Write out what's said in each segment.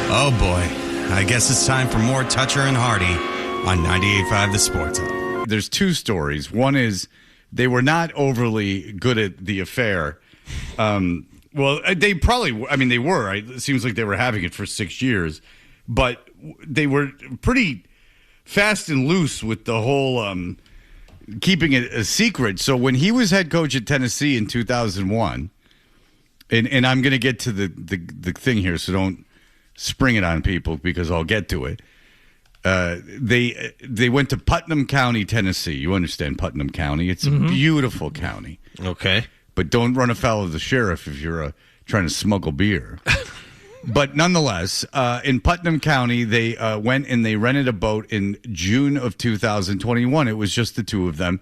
Oh boy, I guess it's time for more Toucher and Hardy on 98.5 The Sports Hub. There's two stories. One is they were not overly good at the affair. Well, they probably, I mean, they were. It seems like they were having it for 6 years. But they were pretty fast and loose with the whole keeping it a secret. So when he was head coach at Tennessee in 2001, and I'm going to get to the thing here, so don't spring it on people because I'll get to it. They went to Putnam County, Tennessee. You understand Putnam County? It's a beautiful county. Okay. But don't run afoul of the sheriff if you're trying to smuggle beer. But nonetheless, in Putnam County, they went and they rented a boat in June of 2021. It was just the two of them.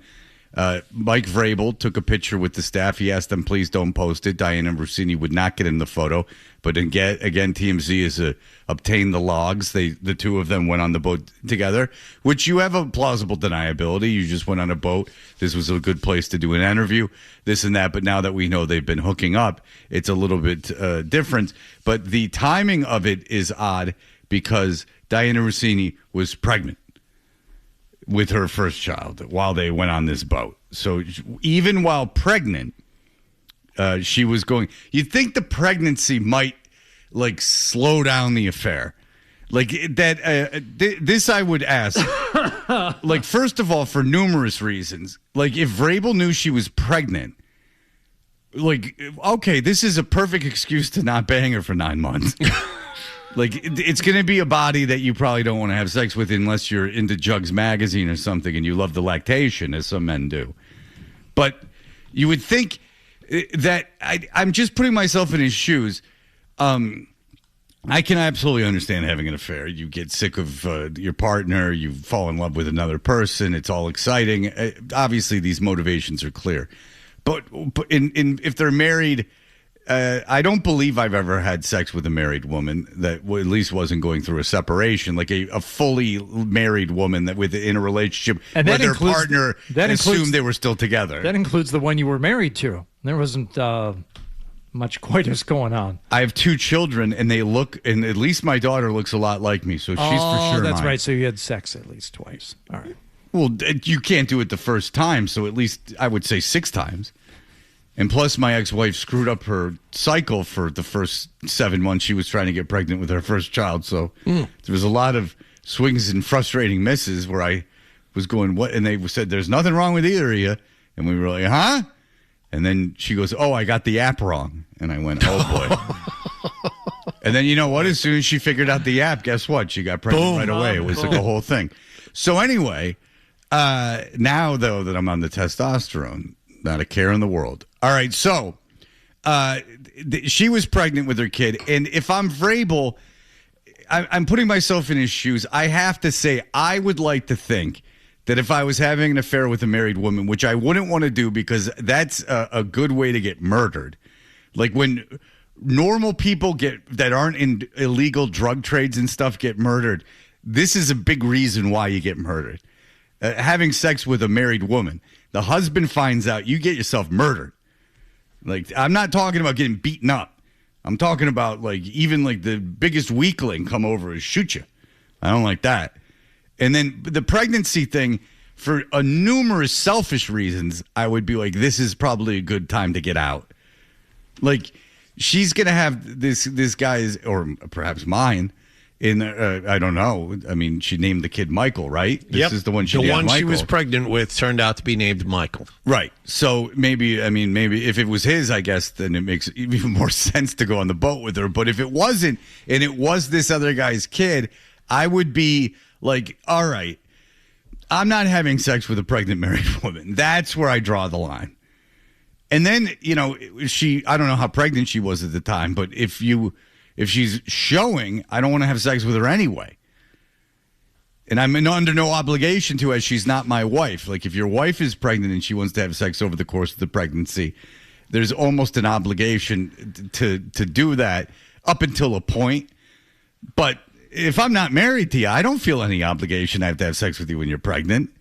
Mike Vrabel took a picture with the staff. He asked them, please don't post it. Diana Russini would not get in the photo. But again, TMZ has obtained the logs. The two of them went on the boat together, which you have a plausible deniability. You just went on a boat. This was a good place to do an interview, this and that. But now that we know they've been hooking up, it's a little bit different. But the timing of it is odd because Diana Russini was pregnant with her first child while they went on this boat. So even while pregnant, she was going. You'd think the pregnancy might like slow down the affair, like that. This I would ask, like first of all, for numerous reasons. Like if Vrabel knew she was pregnant, like okay, this is a perfect excuse to not bang her for 9 months. Like, it's going to be a body that you probably don't want to have sex with unless you're into Jugs magazine or something and you love the lactation, as some men do. But you would think that I'm just putting myself in his shoes. I can absolutely understand having an affair. You get sick of your partner. You fall in love with another person. It's all exciting. Obviously, these motivations are clear. But if they're married... I don't believe I've ever had sex with a married woman that at least wasn't going through a separation, like a fully married woman that in a relationship and where their partner assumed they were still together. That includes the one you were married to. There wasn't much coitus going on. I have 2 children, and they look, and at least my daughter looks a lot like me, so she's for sure that's mine. right. So you had sex at least twice. All right. Well, you can't do it the first time, so at least I would say 6 times. And plus, my ex-wife screwed up her cycle for the first 7 months she was trying to get pregnant with her first child. So there was a lot of swings and frustrating misses where I was going, what? And they said, there's nothing wrong with either of you. And we were like, huh? And then she goes, oh, I got the app wrong. And I went, oh, boy. And then you know what? As soon as she figured out the app, guess what? She got pregnant right away. It was like a whole thing. So anyway, now, though, that I'm on the testosterone, not a care in the world. All right, so she was pregnant with her kid, and if I'm Vrabel, I'm putting myself in his shoes. I have to say, I would like to think that if I was having an affair with a married woman, which I wouldn't want to do because that's a good way to get murdered. Like when normal people that aren't in illegal drug trades and stuff get murdered, this is a big reason why you get murdered. Having sex with a married woman. The husband finds out, you get yourself murdered. Like, I'm not talking about getting beaten up. I'm talking about, like, even, like, the biggest weakling come over and shoot you. I don't like that. And then the pregnancy thing, for numerous selfish reasons, I would be like, this is probably a good time to get out. Like, she's going to have this guy's, or perhaps mine, in I don't know. I mean, she named the kid Michael, right? This is the one she named Michael. She was pregnant with turned out to be named Michael. Right. So maybe if it was his, I guess, then it makes even more sense to go on the boat with her. But if it wasn't, and it was this other guy's kid, I would be like, all right, I'm not having sex with a pregnant married woman. That's where I draw the line. And then, you know, I don't know how pregnant she was at the time, but if she's showing, I don't want to have sex with her anyway. And I'm under no obligation to, as she's not my wife. Like, if your wife is pregnant and she wants to have sex over the course of the pregnancy, there's almost an obligation to do that up until a point. But if I'm not married to you, I don't feel any obligation I have to have sex with you when you're pregnant.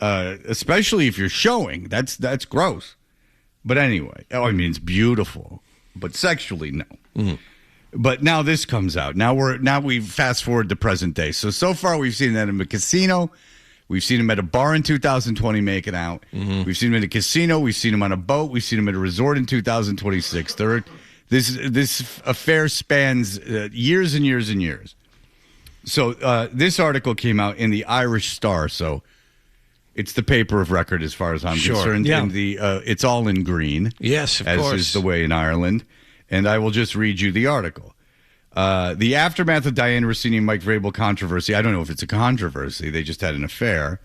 Especially if you're showing. That's gross. But anyway, I mean, it's beautiful. But sexually, no. Mm-hmm. But now this comes out. Now we fast forward to present day. So far we've seen that in a casino. We've seen him at a bar in 2020 making out. Mm-hmm. We've seen him at a casino. We've seen him on a boat. We've seen him at a resort in 2026. This affair spans years and years and years. So this article came out in the Irish Star. So it's the paper of record as far as I'm concerned. Yeah. And it's all in green. Yes, of course. As is the way in Ireland. And I will just read you the article. The aftermath of Diana Russini and Mike Vrabel controversy. I don't know if it's a controversy. They just had an affair.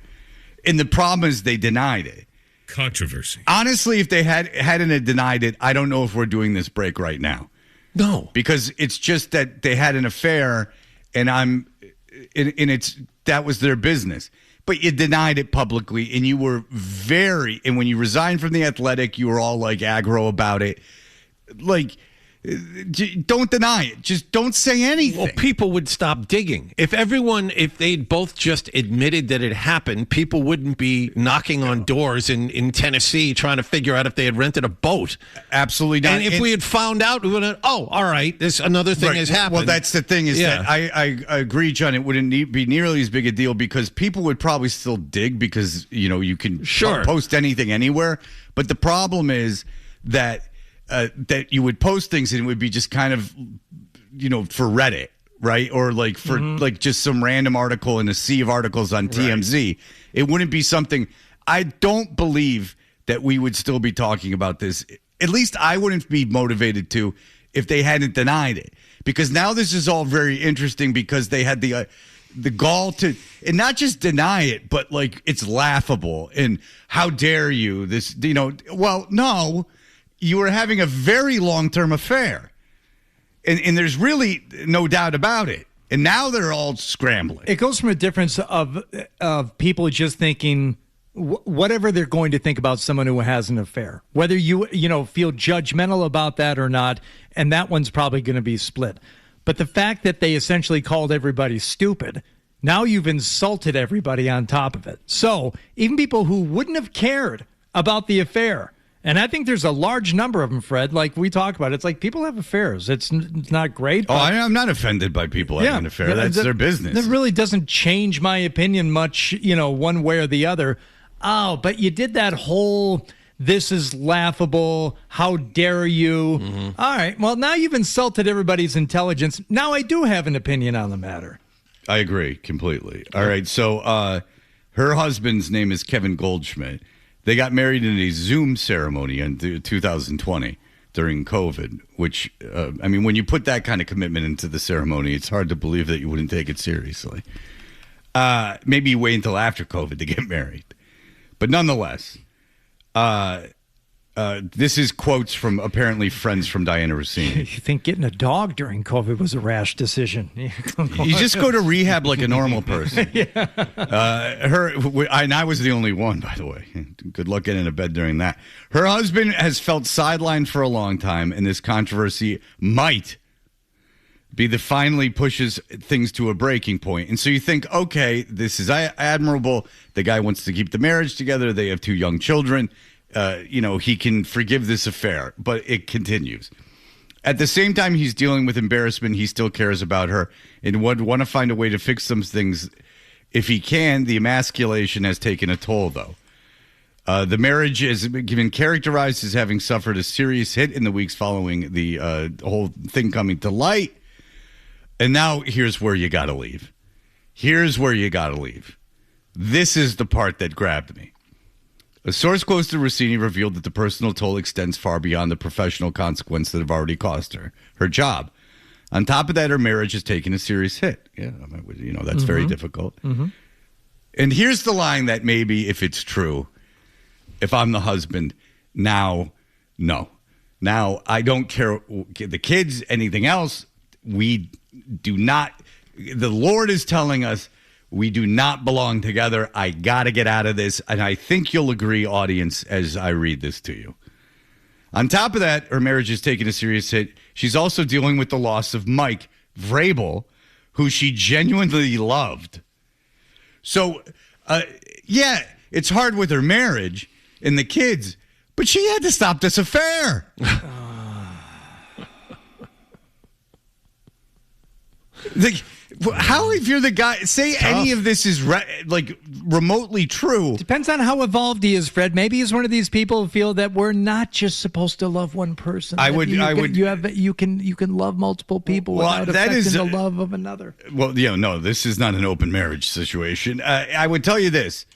And the problem is they denied it. Controversy. Honestly, if they hadn't denied it, I don't know if we're doing this break right now. No. Because it's just that they had an affair and that was their business. But you denied it publicly and you were and when you resigned from the Athletic, you were all like aggro about it. Like, don't deny it. Just don't say anything. Well, people would stop digging. If they'd both just admitted that it happened, people wouldn't be knocking on doors in Tennessee trying to figure out if they had rented a boat. Absolutely not. And if we had found out, we would have, all right, this another thing has happened. Well, that's the thing is that I agree, John, it wouldn't be nearly as big a deal because people would probably still dig because, you can post anything anywhere. But the problem is that you would post things and it would be just kind of, for Reddit, right? Or like for like just some random article in a sea of articles on TMZ. Right. It wouldn't be something. I don't believe that we would still be talking about this. At least I wouldn't be motivated to if they hadn't denied it. Because now this is all very interesting because they had the gall to, and not just deny it, but like it's laughable and how dare you this, well, no. You were having a very long-term affair. And there's really no doubt about it. And now they're all scrambling. It goes from a difference of people just thinking whatever they're going to think about someone who has an affair, whether you feel judgmental about that or not, and that one's probably going to be split. But the fact that they essentially called everybody stupid, now you've insulted everybody on top of it. So even people who wouldn't have cared about the affair, and I think there's a large number of them, Fred, like we talk about. It's like people have affairs. It's not great. Oh, I'm not offended by people having an affair. That's their business. That really doesn't change my opinion much, one way or the other. Oh, but you did that whole, this is laughable, how dare you. Mm-hmm. All right, well, now you've insulted everybody's intelligence. Now I do have an opinion on the matter. I agree completely. All right, so her husband's name is Kevin Goldschmidt. They got married in a Zoom ceremony in 2020 during COVID, which, when you put that kind of commitment into the ceremony, it's hard to believe that you wouldn't take it seriously. Maybe you wait until after COVID to get married. But nonetheless, this is quotes from apparently friends from Diana Russini. You think getting a dog during COVID was a rash decision? You just go to rehab like a normal person. Yeah. And I was the only one, by the way. Good luck getting into bed during that. Her husband has felt sidelined for a long time, and this controversy might be the finally pushes things to a breaking point. And so you think, okay, this is admirable. The guy wants to keep the marriage together. They have 2 young children. He can forgive this affair, but it continues. At the same time, he's dealing with embarrassment. He still cares about her and would want to find a way to fix some things. If he can, the emasculation has taken a toll, though. The marriage has been characterized as having suffered a serious hit in the weeks following the whole thing coming to light. And now here's where you got to leave. Here's where you got to leave. This is the part that grabbed me. A source close to Russini revealed that the personal toll extends far beyond the professional consequence that have already cost her job. On top of that, her marriage has taken a serious hit. Yeah, that's very difficult. Mm-hmm. And here's the line that maybe, if it's true, if I'm the husband, now, no. Now, I don't care the kids, anything else. We do not. The Lord is telling us, we do not belong together. I got to get out of this. And I think you'll agree, audience, as I read this to you. On top of that, her marriage has taken a serious hit. She's also dealing with the loss of Mike Vrabel, who she genuinely loved. So, it's hard with her marriage and the kids, but she had to stop this affair. Like, how, if you're the guy, say any of this is remotely true. Depends on how evolved he is, Fred. Maybe he's one of these people who feel that we're not just supposed to love one person. You can love multiple people without affecting the love of another. Well, no, this is not an open marriage situation. I would tell you this.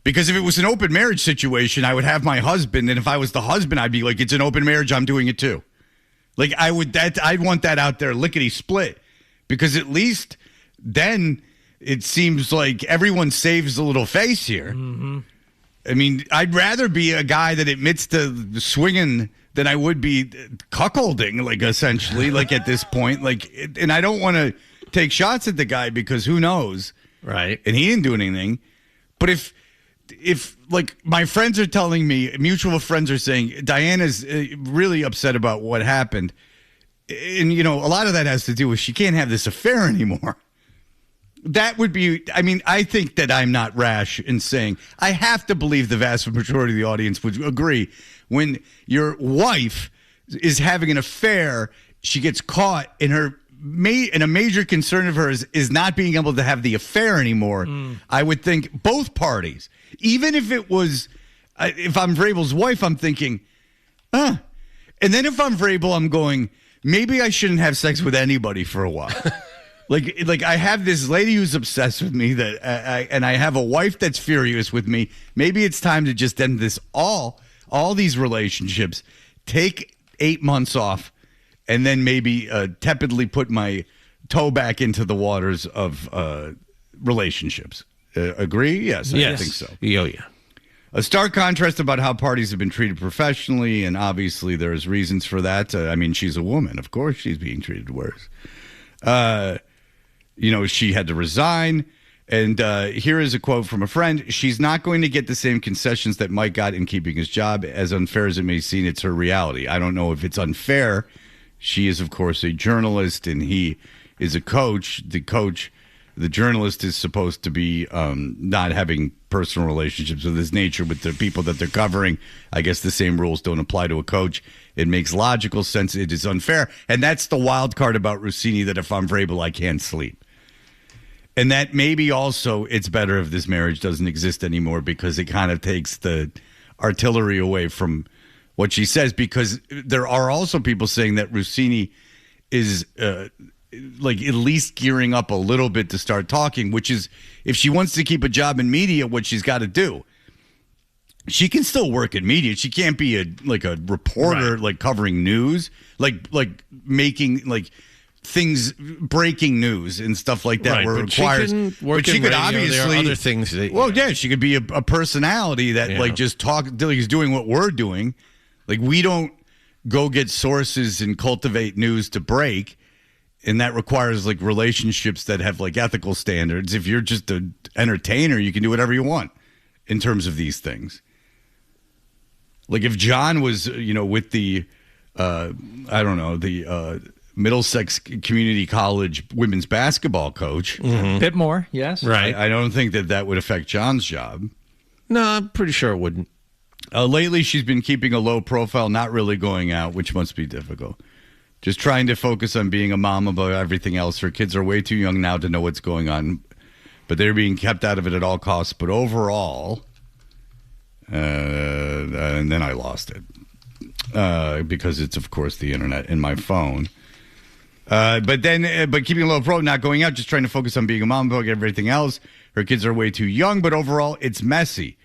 Because if it was an open marriage situation, I would have my husband, and if I was the husband, I'd be like, it's an open marriage, I'm doing it too. Like, I'd want that out there lickety split, because at least then it seems like everyone saves a little face here. Mm-hmm. I mean, I'd rather be a guy that admits to swinging than I would be cuckolding, like, essentially, like, at this point. Like, and I don't want to take shots at the guy because who knows? Right. And he didn't do anything. But if like my friends are telling me, mutual friends are saying, Diana's really upset about what happened. And, a lot of that has to do with she can't have this affair anymore. That would be, I think that I'm not rash in saying, I have to believe the vast majority of the audience would agree. When your wife is having an affair, she gets caught in her and a major concern of hers is not being able to have the affair anymore. I would think both parties, even if it was, if I'm Vrabel's wife, I'm thinking, and then if I'm Vrabel, I'm going, maybe I shouldn't have sex with anybody for a while. like I have this lady who's obsessed with me and I have a wife that's furious with me. Maybe it's time to just end this all these relationships, take 8 months off, and then maybe tepidly put my toe back into the waters of relationships. Agree? Yes, I think so. Yeah. A stark contrast about how parties have been treated professionally, and obviously there's reasons for that. She's a woman. Of course she's being treated worse. She had to resign. And here is a quote from a friend. She's not going to get the same concessions that Mike got in keeping his job. As unfair as it may seem, it's her reality. I don't know if it's unfair. She is, of course, a journalist, and he is a coach. The journalist is supposed to be not having personal relationships of this nature with the people that they're covering. I guess the same rules don't apply to a coach. It makes logical sense. It is unfair. And that's the wild card about Russini, that if I'm Vrabel, I can't sleep. And that maybe also it's better if this marriage doesn't exist anymore, because it kind of takes the artillery away from what she says, because there are also people saying that Russini is at least gearing up a little bit to start talking, which is, if she wants to keep a job in media, what she's got to do. She can still work in media. She can't be a reporter, right, covering news, making things, breaking news and stuff like that, right, where it requires. She could obviously, there are other things. She could be a personality that just is doing what we're doing. Like, we don't go get sources and cultivate news to break, and that requires relationships that have ethical standards. If you're just an entertainer, you can do whatever you want in terms of these things. Like, if John was, with the, Middlesex Community College women's basketball coach. Mm-hmm. A bit more, yes. Right. I don't think that would affect John's job. No, I'm pretty sure it wouldn't. Lately, she's been keeping a low profile, not really going out, which must be difficult. Just trying to focus on being a mom above everything else. Her kids are way too young now to know what's going on, but they're being kept out of it at all costs. But overall, and then I lost it because it's, of course, the internet and my phone. But keeping a low pro, not going out, just trying to focus on being a mom above everything else. Her kids are way too young, but overall, it's messy.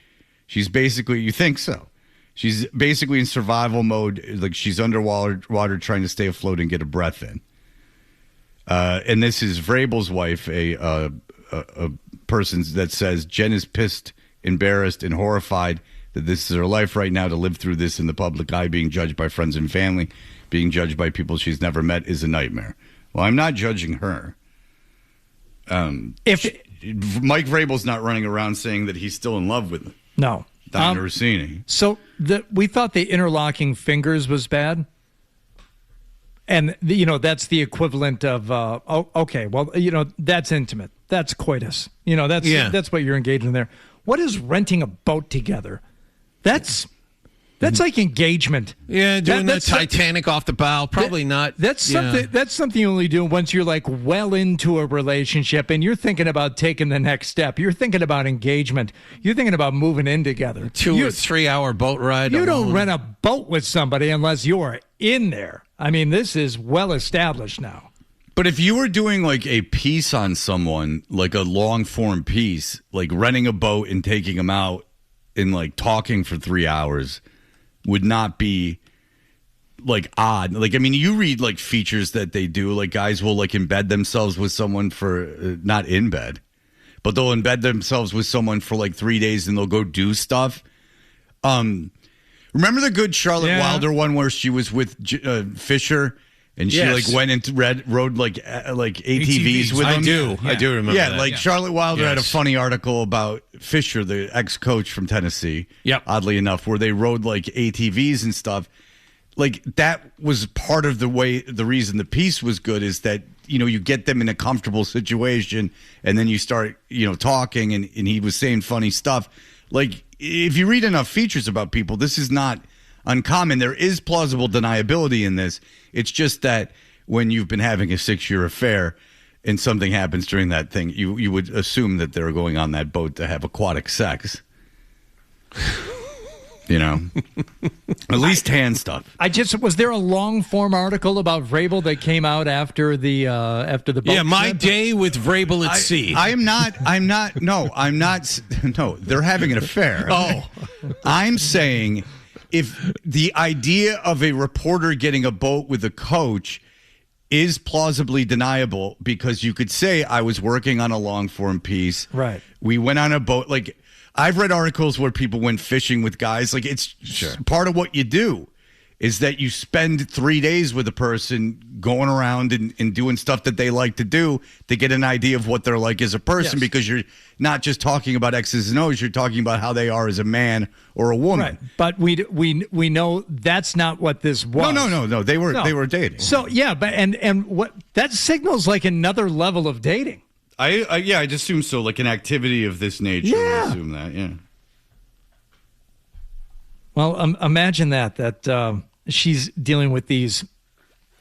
She's basically, you think so? She's basically in survival mode, like she's underwater trying to stay afloat and get a breath in. And this is Vrabel's wife, a person that says Jen is pissed, embarrassed, and horrified that this is her life right now, to live through this in the public eye, being judged by friends and family, being judged by people she's never met, is a nightmare. Well, I'm not judging her. If Mike Vrabel's not running around saying that he's still in love with No. Diana Russini. So we thought the interlocking fingers was bad. And, that's the equivalent of, that's intimate. That's coitus. That's what you're engaged in there. What is renting a boat together? That's That's like engagement. Yeah, doing the that's Titanic off the bow. Probably not. That's something. That's something you only do once you're like well into a relationship and you're thinking about taking the next step. You're thinking about engagement. You're thinking about moving in together. 2 or 3 hour boat ride. You alone. don't rent a boat with somebody unless you're in there. I mean, this is well established now. But if you were doing like a piece on someone, like a long form piece, like renting a boat and taking them out and like talking for 3 hours would not be like odd. Like, I mean, you read like features that they do, like guys will like embed themselves with someone for not in bed, but they'll embed themselves with someone for like 3 days and they'll go do stuff. Remember the good Charlotte Wilder one where she was with Fisher and she like went and rode like ATVs with him? I do remember that. Like Charlotte Wilder had a funny article about Fisher, the ex-coach from Tennessee, oddly enough, where they rode like ATVs and stuff. Like that was part of the reason the piece was good is that, you know, you get them in a comfortable situation and then you start, you know, talking and he was saying funny stuff. Like if you read enough features about people, this is not uncommon. There is plausible deniability in this. It's just that when you've been having a 6-year affair and something happens during that thing, you would assume that they're going on that boat to have aquatic sex. You know, at least hand stuff. Was there a long form article about Vrabel that came out after the boat? Yeah, my trip? day with Vrabel at sea. No, they're having an affair. Oh, I'm saying if the idea of a reporter getting a boat with a coach is plausibly deniable, because you could say I was working on a long form piece. Right. We went on a boat. Like I've read articles where people went fishing with guys. Like it's part of what you do is that you spend 3 days with a person going around and doing stuff that they like to do to get an idea of what they're like as a person, because you're not just talking about X's and O's, you're talking about how they are as a man or a woman. Right. But we know that's not what this was. No. They were dating. So but and what that signals like another level of dating. I just assume so, like an activity of this nature. Yeah. I assume that, yeah. Well, imagine that she's dealing with these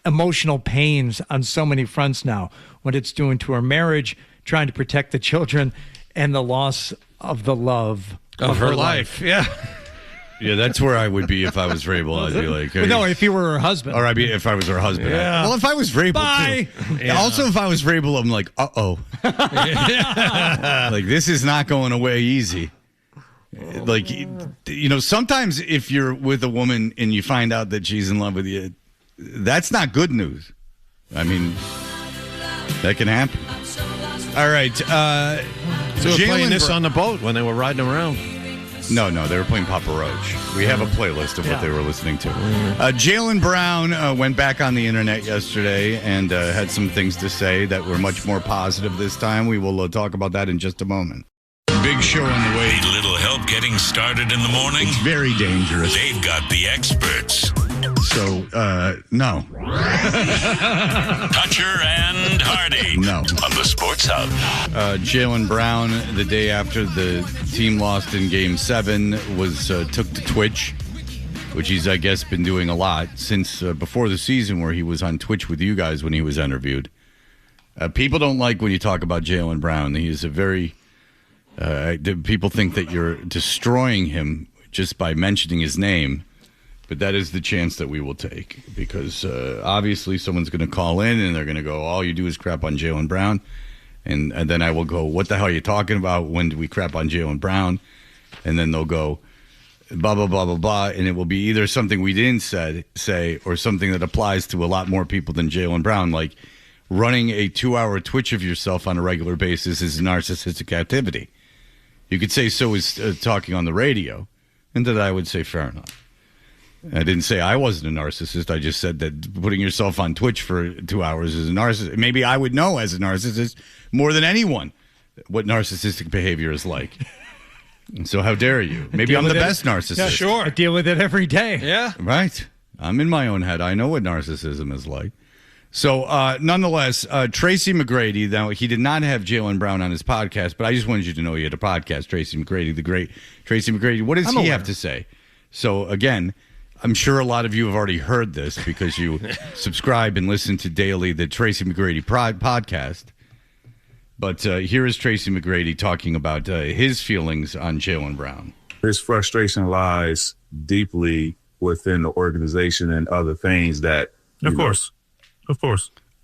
emotional pains on so many fronts now, what it's doing to her marriage, trying to protect the children, and the loss of the love of her life. Yeah. Yeah, that's where I would be if I was Vrabel. I'd be like, no, if you were her husband. Or if I was her husband. Yeah. Well, if I was Vrabel, Bye. too. Yeah. Also, if I was Vrabel, I'm like, uh-oh. Like, this is not going away easy. Like, you know, sometimes if you're with a woman and you find out that she's in love with you, that's not good news. I mean, that can happen. All right. So we're playing this on the boat when they were riding around. No, they were playing Papa Roach. We have a playlist of what they were listening to. Jaylen Brown went back on the internet yesterday and had some things to say that were much more positive this time. We will talk about that in just a moment. Big show on the way. Need a little help getting started in the morning? It's very dangerous. They've got the experts. So, no. Toucher and Hardy. No. On the Sports Hub. Jaylen Brown, the day after the team lost in Game 7, took to Twitch, which he's, I guess, been doing a lot since before the season, where he was on Twitch with you guys when he was interviewed. People don't like when you talk about Jaylen Brown. He is a very... people think that you're destroying him just by mentioning his name. But that is the chance that we will take, because obviously someone's going to call in and they're going to go, all you do is crap on Jaylen Brown. And then I will go, what the hell are you talking about? When do we crap on Jaylen Brown? And then they'll go, blah, blah, blah, blah, blah. And it will be either something we didn't say or something that applies to a lot more people than Jaylen Brown. Like running a 2-hour Twitch of yourself on a regular basis is a narcissistic activity. You could say so is talking on the radio. And that I would say fair enough. I didn't say I wasn't a narcissist. I just said that putting yourself on Twitch for 2 hours is a narcissist. Maybe I would know as a narcissist more than anyone what narcissistic behavior is like. So how dare you? Maybe I'm the best narcissist. Yeah, sure. I deal with it every day. Yeah. Right. I'm in my own head. I know what narcissism is like. So, nonetheless, Tracy McGrady, now he did not have Jaylen Brown on his podcast, but I just wanted you to know he had a podcast, Tracy McGrady, the great Tracy McGrady. What does he have to say? So, again, I'm sure a lot of you have already heard this because you subscribe and listen to daily the Tracy McGrady podcast. But here is Tracy McGrady talking about his feelings on Jaylen Brown. His frustration lies deeply within the organization and other things that... Of course.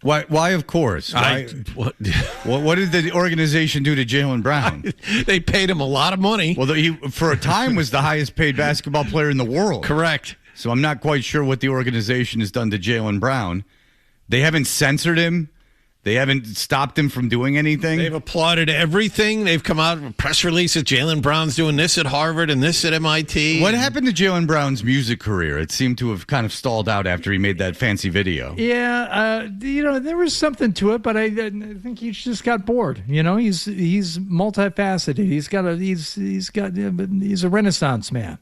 Why of course? What did the organization do to Jaylen Brown? They paid him a lot of money. Well, he, for a time, was the highest paid basketball player in the world. Correct. So I'm not quite sure what the organization has done to Jaylen Brown. They haven't censored him. They haven't stopped him from doing anything. They've applauded everything. They've come out with press releases. Jaylen Brown's doing this at Harvard and this at MIT. What happened to Jaylen Brown's music career? It seemed to have kind of stalled out after he made that fancy video. Yeah, there was something to it, but I think he just got bored. He's multifaceted. He's a Renaissance man.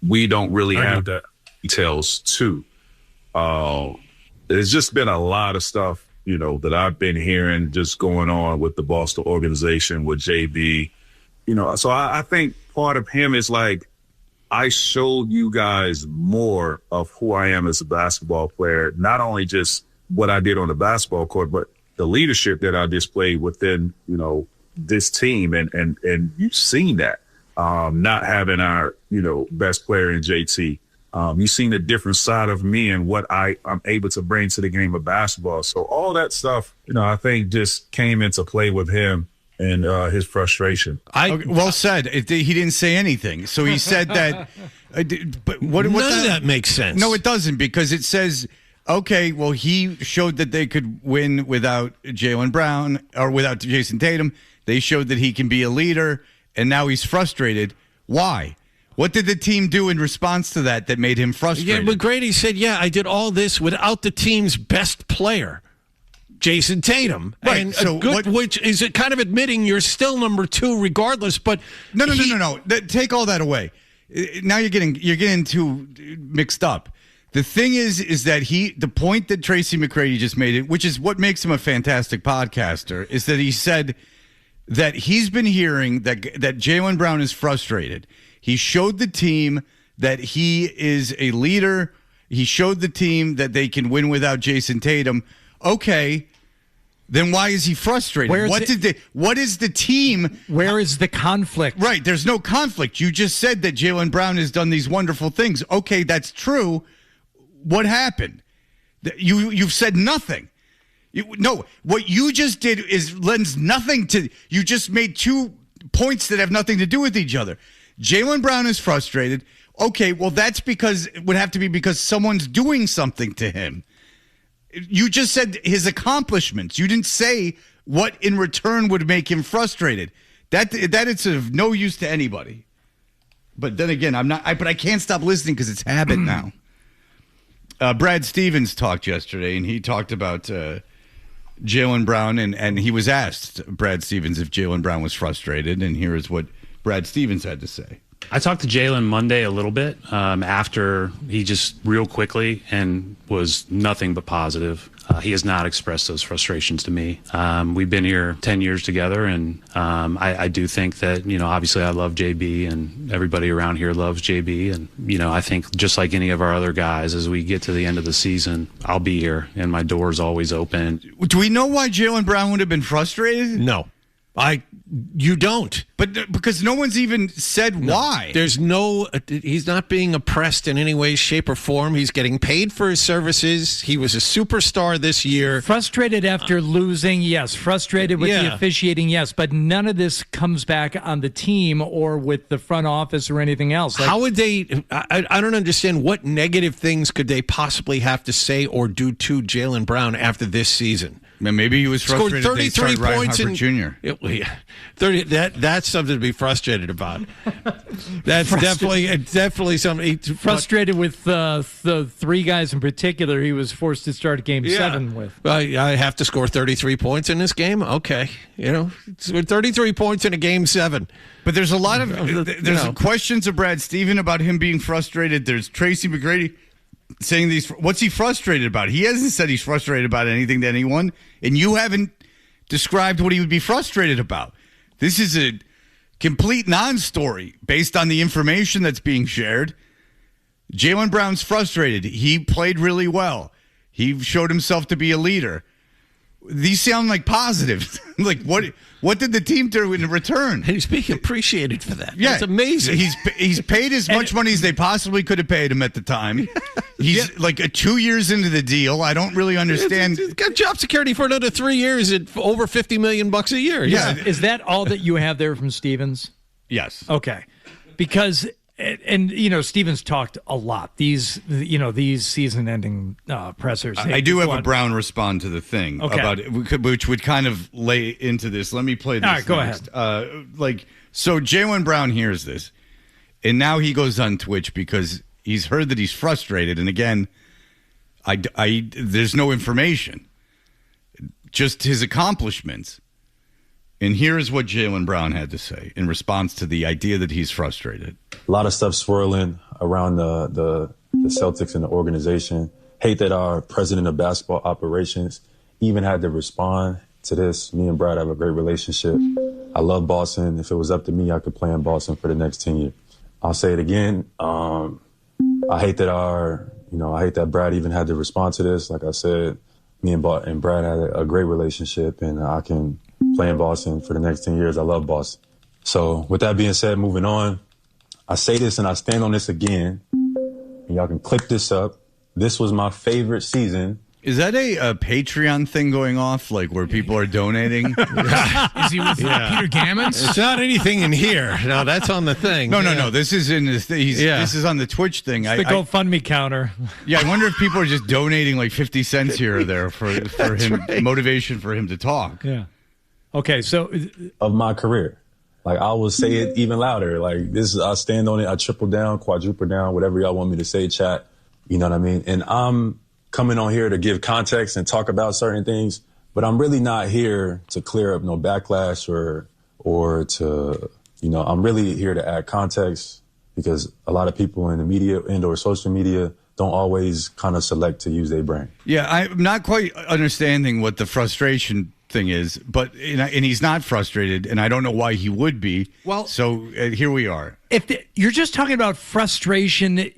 We don't really have the details too. There's just been a lot of stuff, that I've been hearing just going on with the Boston organization, with JB, so I think part of him is like, I showed you guys more of who I am as a basketball player, not only just what I did on the basketball court, but the leadership that I displayed within, this team. And you've seen that, not having our, best player in JT. You've seen a different side of me and what I'm able to bring to the game of basketball. So all that stuff, I think just came into play with him and his frustration. Well said. He didn't say anything. So he said that. But none of that makes sense. No, it doesn't, because it says, okay, well, he showed that they could win without Jaylen Brown or without Jason Tatum. They showed that he can be a leader, and now he's frustrated. Why? What did the team do in response to that made him frustrated? Yeah, McGrady said, I did all this without the team's best player, Jason Tatum. Right. And so which is it kind of admitting you're still number 2 regardless, but... No. Take all that away. Now you're getting too mixed up. The thing is that the point that Tracy McGrady just made, which is what makes him a fantastic podcaster, is that he said that he's been hearing that Jaylen Brown is frustrated. He showed the team that he is a leader. He showed the team that they can win without Jason Tatum. Okay, then why is he frustrated? What is the team? Where is the conflict? Right, there's no conflict. You just said that Jaylen Brown has done these wonderful things. Okay, that's true. What happened? You've said nothing. What you just did lends nothing to. You just made 2 points that have nothing to do with each other. Jaylen Brown is frustrated. Okay, well, it would have to be because someone's doing something to him. You just said his accomplishments. You didn't say what in return would make him frustrated. That is of no use to anybody. But then again, I can't stop listening because it's habit now. Brad Stevens talked yesterday, and he talked about Jaylen Brown, and he was asked, Brad Stevens, if Jaylen Brown was frustrated, and here is what Brad Stevens had to say. I talked to Jaylen Monday a little bit after he just real quickly and was nothing but positive. He has not expressed those frustrations to me. We've been here 10 years together, and I do think that, obviously I love JB and everybody around here loves JB. And, I think just like any of our other guys, as we get to the end of the season, I'll be here and my door's always open. Do we know why Jaylen Brown would have been frustrated? No. You don't. But because no one's even said why. He's not being oppressed in any way, shape, or form. He's getting paid for his services. He was a superstar this year. Frustrated after losing, yes. Frustrated with the officiating, yes. But none of this comes back on the team or with the front office or anything else. How would they, I don't understand what negative things could they possibly have to say or do to Jaylen Brown after this season? Maybe he was frustrated. Scored 33 points in Jr. 30. That's something to be frustrated about. That's definitely something. Frustrated with the 3 guys in particular he was forced to start Game 7 with. I have to score 33 points in this game. Okay, 33 points in a Game 7. But there's a lot of questions of Brad Stevens about him being frustrated. There's Tracy McGrady saying what's he frustrated about? He hasn't said he's frustrated about anything to anyone, and you haven't described what he would be frustrated about. This is complete non-story based on the information that's being shared. Jaylen Brown's frustrated. He played really well. He showed himself to be a leader. These sound like positives. Like what did the team do in return? And he's being appreciated for that. Yeah, That's amazing. He's paid as much money as they possibly could have paid him at the time. He's like 2 years into the deal. I don't really understand. He's got job security for another 3 years at over $50 million a year. Yeah. Is that all that you have there from Stevens? Yes. Okay. Because, and Stevens talked a lot. These season-ending pressers. I do have a Brown respond to the thing about it, which would kind of lay into this. Let me play this. All right, go next. So Jaylen Brown hears this, and now he goes on Twitch because he's heard that he's frustrated. And again, there's no information, just his accomplishments. And here's what Jaylen Brown had to say in response to the idea that he's frustrated. A lot of stuff swirling around the Celtics and the organization. Hate that our president of basketball operations even had to respond to this. Me and Brad have a great relationship. I love Boston. If it was up to me, I could play in Boston for the next 10 years. I'll say it again. I hate that I hate that Brad even had to respond to this. Like I said, me and Brad had a great relationship, and I can play in Boston for the next 10 years. I love Boston. So with that being said, moving on, I say this and I stand on this again. And y'all can clip this up. This was my favorite season. Is that a Patreon thing going off, like where people are donating? Is he with Peter Gammons? It's not anything in here. No, that's on the thing. No. This is in this. This is on the Twitch thing. The GoFundMe counter. Yeah, I wonder if people are just donating like 50 cents here or there for him, right. Motivation for him to talk. Yeah. Okay, so of my career, like I will say it even louder. Like this, I stand on it. I triple down, quadruple down, whatever y'all want me to say, chat. You know what I mean? And I'm coming on here to give context and talk about certain things, but I'm really not here to clear up no backlash or to, I'm really here to add context because a lot of people in the media and or social media don't always kind of select to use their brain. Yeah, I'm not quite understanding what the frustration thing is, but and he's not frustrated, and I don't know why he would be. Well, so here we are. You're just talking about frustration,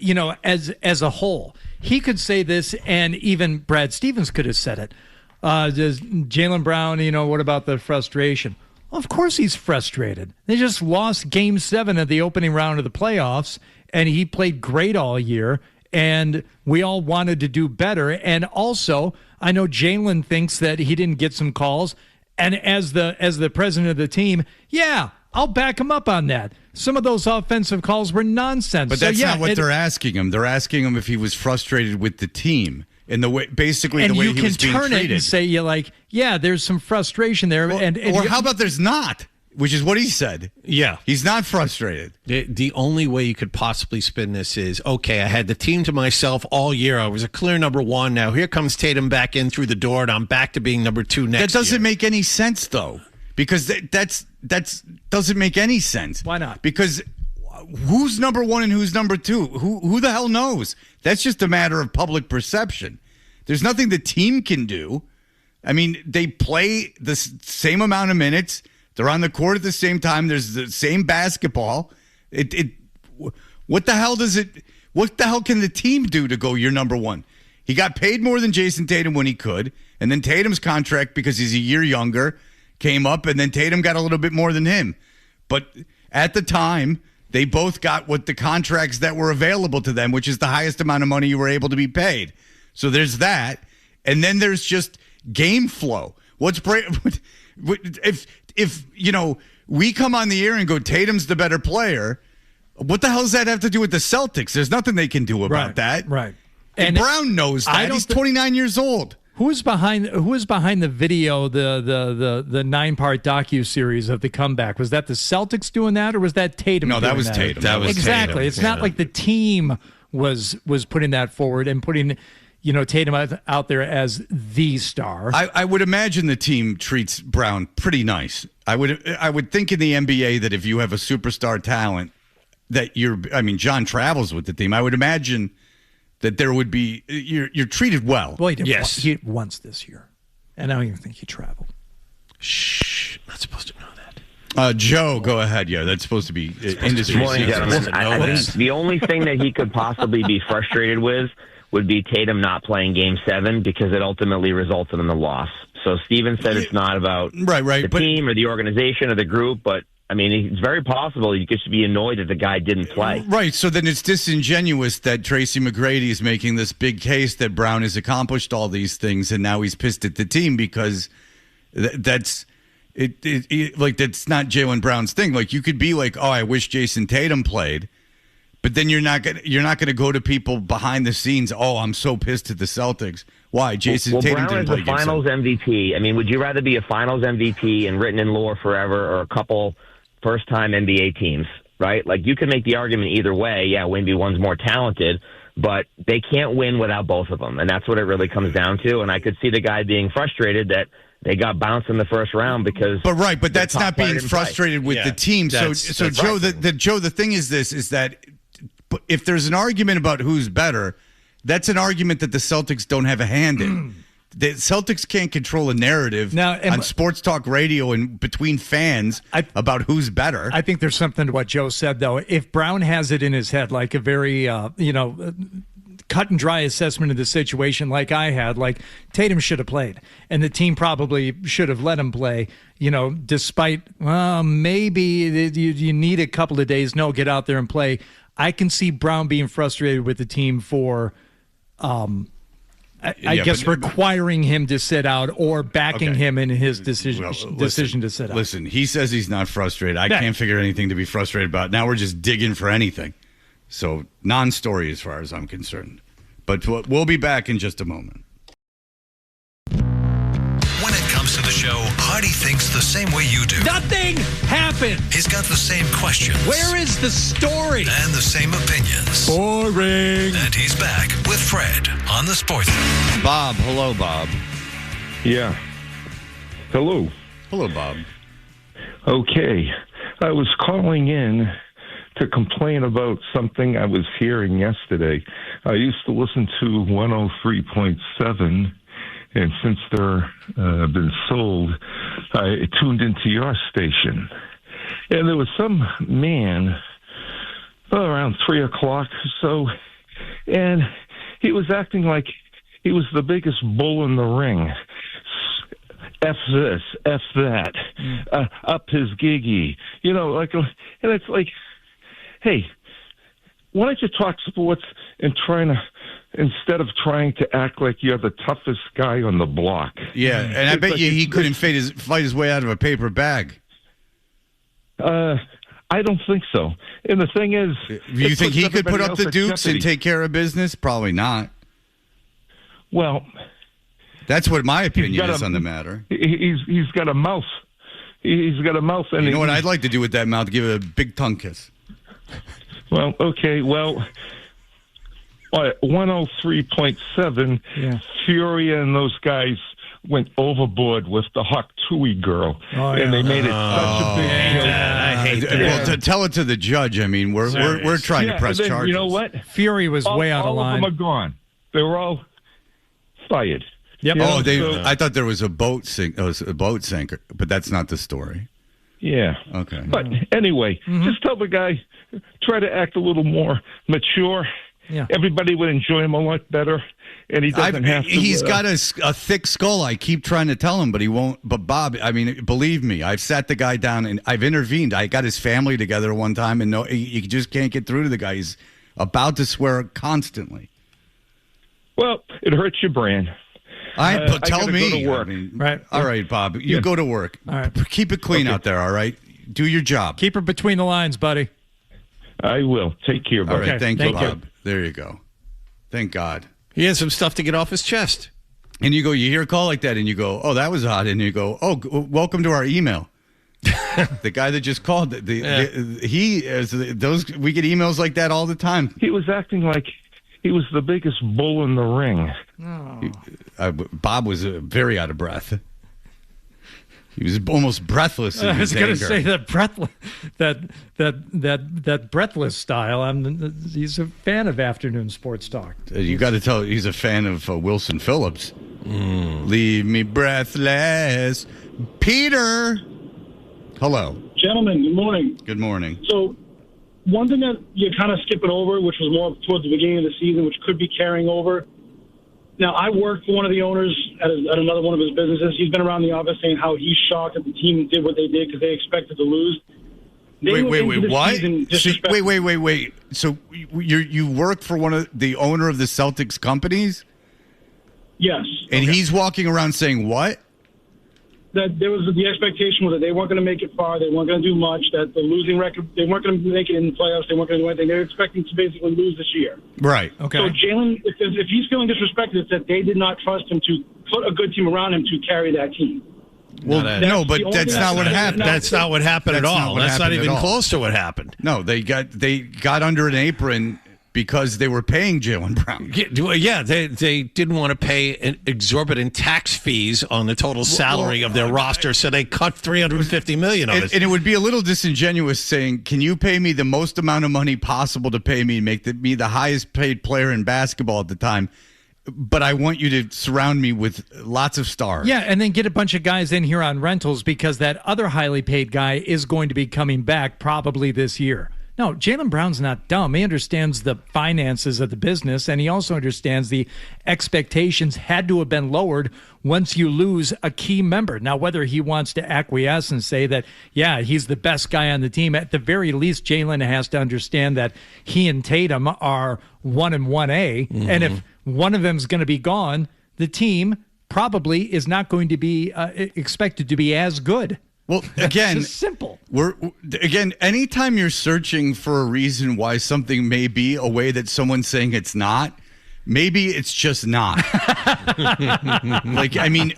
as a whole. He could say this, and even Brad Stevens could have said it. Does Jaylen Brown, what about the frustration? Well, of course he's frustrated. They just lost Game 7 of the opening round of the playoffs, and he played great all year, and we all wanted to do better. And also, I know Jaylen thinks that he didn't get some calls, and as the president of the team, yeah, I'll back him up on that. Some of those offensive calls were nonsense. But that's not what they're asking him. They're asking him if he was frustrated with the team and the way, basically the way he was being treated. And you can turn it and say, yeah, there's some frustration there. Or how about there's not? Which is what he said. Yeah. He's not frustrated. The only way you could possibly spin this is, okay, I had the team to myself all year. I was a clear number one. Now here comes Tatum back in through the door, and I'm back to being number two next year. That doesn't make any sense, though, because that's doesn't make any sense. Why not? Because who's number one and who's number two? Who the hell knows? That's just a matter of public perception. There's nothing the team can do. I mean, they play the same amount of minutes. They're on the court at the same time. There's the same basketball. What the hell can the team do to go, you're number one? He got paid more than Jason Tatum when he could. And then Tatum's contract, because he's a year younger, came up. And then Tatum got a little bit more than him. But at the time, they both got what the contracts that were available to them, which is the highest amount of money you were able to be paid. So there's that. And then there's just game flow. If we come on the air and go, Tatum's the better player, what the hell does that have to do with the Celtics? There's nothing they can do about that. Right. And Brown knows that. He's 29 years old. Who is behind the video, the 9-part docuseries of the comeback? Was that the Celtics doing that, or was that Tatum? No, that was Tatum. That was exactly. Tatum. It's not like the team was putting that forward and putting Tatum out there as the star. I would imagine the team treats Brown pretty nice. I would think in the NBA that if you have a superstar talent that John travels with the team. I would imagine that there would be you're treated well. Well, he did once this year, and I don't even think he traveled. Shh, not supposed to know that. Joe, go ahead. Yeah, that's supposed to be industry. Good morning, secret. gentlemen. I think the only thing that he could possibly be frustrated with would be Tatum not playing Game 7 because it ultimately resulted in the loss. So Steven said it's not about the team or the organization or the group, but I mean, it's very possible you could be annoyed that the guy didn't play. Right, so then it's disingenuous that Tracy McGrady is making this big case that Brown has accomplished all these things, and now he's pissed at the team because that's not Jaylen Brown's thing. Like, you could be like, oh, I wish Jason Tatum played, but then you're not gonna go to people behind the scenes. Oh, I'm so pissed at the Celtics. Why? Jason Tatum Brown didn't is play. the Finals MVP. I mean, would you rather be a Finals MVP and written in lore forever, or a couple first-time NBA teams? Right? Like, you can make the argument either way. Yeah, maybe one's more talented, but they can't win without both of them, and that's what it really comes down to. And I could see the guy being frustrated that they got bounced in the first round because. But that's not being frustrated with the team. So Joe, the thing is that if there's an argument about who's better, that's an argument that the Celtics don't have a hand in. The Celtics can't control a narrative on sports talk radio and between fans about who's better. I think there's something to what Joe said, though. If Brown has it in his head, like a very, cut and dry assessment of the situation like I had, like Tatum should have played, and the team probably should have let him play, despite, maybe you need a couple of days. No, get out there and play. I can see Brown being frustrated with the team for requiring him to sit out or backing him in his decision to sit out. Listen, he says he's not frustrated. I can't figure anything to be frustrated about. Now we're just digging for anything. So non-story as far as I'm concerned. But we'll be back in just a moment. When it comes to the show, Hardy thinks the same way you do. Nothing happened. He's got the same questions. Where is the story? And the same opinions. Boring. And he's back with Fred on the Sports. Bob. Hello, Bob. Yeah. Hello. Hello, Bob. Okay. I was calling in to complain about something I was hearing yesterday. I used to listen to 103.7, and since they're been sold, I tuned into your station. And there was some man around 3 o'clock or so, and he was acting like he was the biggest bull in the ring. F this, F that, up his giggy. And it's like, hey, why don't you talk sports instead of trying to act like you're the toughest guy on the block? Yeah, and I bet you he couldn't fight his way out of a paper bag. I don't think so. And the thing is, you think he could put up the dukes and take care of business? Probably not. Well, that's what my opinion is on the matter. He's got a mouth. He's got a mouth. And you know what I'd like to do with that mouth? Give it a big tongue kiss. Well, okay. Well, 103.7, Fury and those guys went overboard with the Hawk Tui girl, and they made it such a big deal. I hate that. Well, to tell it to the judge. I mean, we're trying to press charges. You know what? Fury was way out of line. All of them are gone. They were all fired. Yep. I thought there was a boat sinker, but that's not the story. Yeah. Okay. But anyway, just tell the guy, try to act a little more mature. Yeah. Everybody would enjoy him a lot better, and he doesn't have to. He's got a thick skull. I keep trying to tell him, but he won't. But Bob, I mean, believe me, I've sat the guy down and I've intervened. I got his family together one time, and you just can't get through to the guy. He's about to swear constantly. Well, it hurts your brand. But tell me. Go to work. I mean, right. All right, Bob. You go to work. All right. Keep it clean out there, all right? Do your job. Keep her between the lines, buddy. I will. Take care, buddy. All right, thank you, you. Bob. There you go. Thank God. He has some stuff to get off his chest. And you hear a call like that, and you go, oh, that was odd. And you go, oh, welcome to our email. The guy that just called, we get emails like that all the time. He was acting like he was the biggest bull in the ring. Bob was very out of breath. He was almost breathless. I was going to say that breathless style. He's a fan of afternoon sports talk. You got to tell he's a fan of Wilson Phillips. Leave me breathless, Peter. Hello. Gentlemen, good morning. Good morning. So, one thing that you're kind of skipping over, which was more towards the beginning of the season, which could be carrying over. Now, I worked for one of the owners at another one of his businesses. He's been around the office saying how he's shocked that the team did what they did because they expected to lose. Wait, what? Wait. So you work for one of the owner of the Celtics companies? Yes. And he's walking around saying what? That there was the expectation was that they weren't going to make it far. They weren't going to do much. That the losing record, they weren't going to make it in the playoffs. They weren't going to do anything. They were expecting to basically lose this year. Right. Okay. So Jaylen, if he's feeling disrespected, it's that they did not trust him to put a good team around him to carry that team. Well, no, but that's not what happened. That's not what happened at all. That's not even close to what happened. No, they got under an apron because they were paying Jaylen Brown. Yeah, they didn't want to pay exorbitant tax fees on the total salary of their roster, so they cut $350 million of it. And it would be a little disingenuous saying, "Can you pay me the most amount of money possible to pay me, make me the highest paid player in basketball at the time? But I want you to surround me with lots of stars." Yeah, and then get a bunch of guys in here on rentals because that other highly paid guy is going to be coming back probably this year. No, Jaylen Brown's not dumb. He understands the finances of the business, and he also understands the expectations had to have been lowered once you lose a key member. Now, whether he wants to acquiesce and say that, yeah, he's the best guy on the team, at the very least, Jaylen has to understand that he and Tatum are 1 and 1A, and if one of them's going to be gone, the team probably is not going to be expected to be as good. Well, again, it's simple. Anytime you're searching for a reason why something may be a way that someone's saying it's not, maybe it's just not.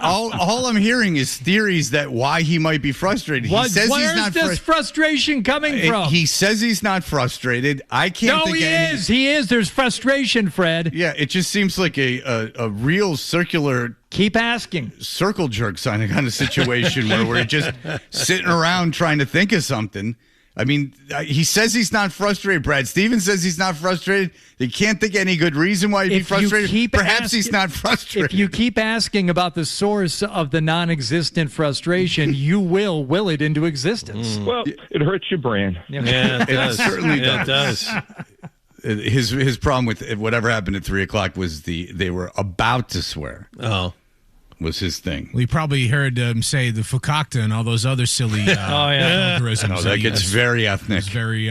All I'm hearing is theories that why he might be frustrated. Where's this frustration coming from? He says he's not frustrated. I can't think is. He is. There's frustration, Fred. Yeah, it just seems like a real circular... Keep asking. Circle jerk kind of situation where we're just sitting around trying to think of something. I mean, he says he's not frustrated. Brad Stevens says he's not frustrated. They can't think of any good reason why he'd be frustrated. Perhaps he's not frustrated. If you keep asking about the source of the non-existent frustration, you will it into existence. Well, it hurts your brain. Yeah, it does. It certainly does. It does. His problem with whatever happened at 3 o'clock was they were about to swear. Oh. Was his thing. We probably heard him say the fakakta and all those other silly vulgarisms. No, that gets very ethnic. It's very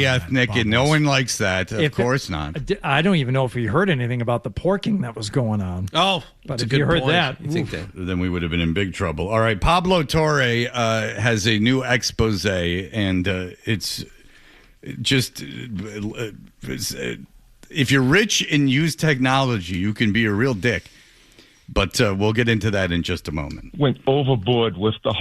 ethnic, and no one likes that. Of course not. I don't even know if we heard anything about the porking that was going on. Oh, but if you heard that, then we would have been in big trouble. All right, Pablo Torre has a new expose, and it's just... if you're rich and use technology, you can be a real dick. But we'll get into that in just a moment. Went overboard with the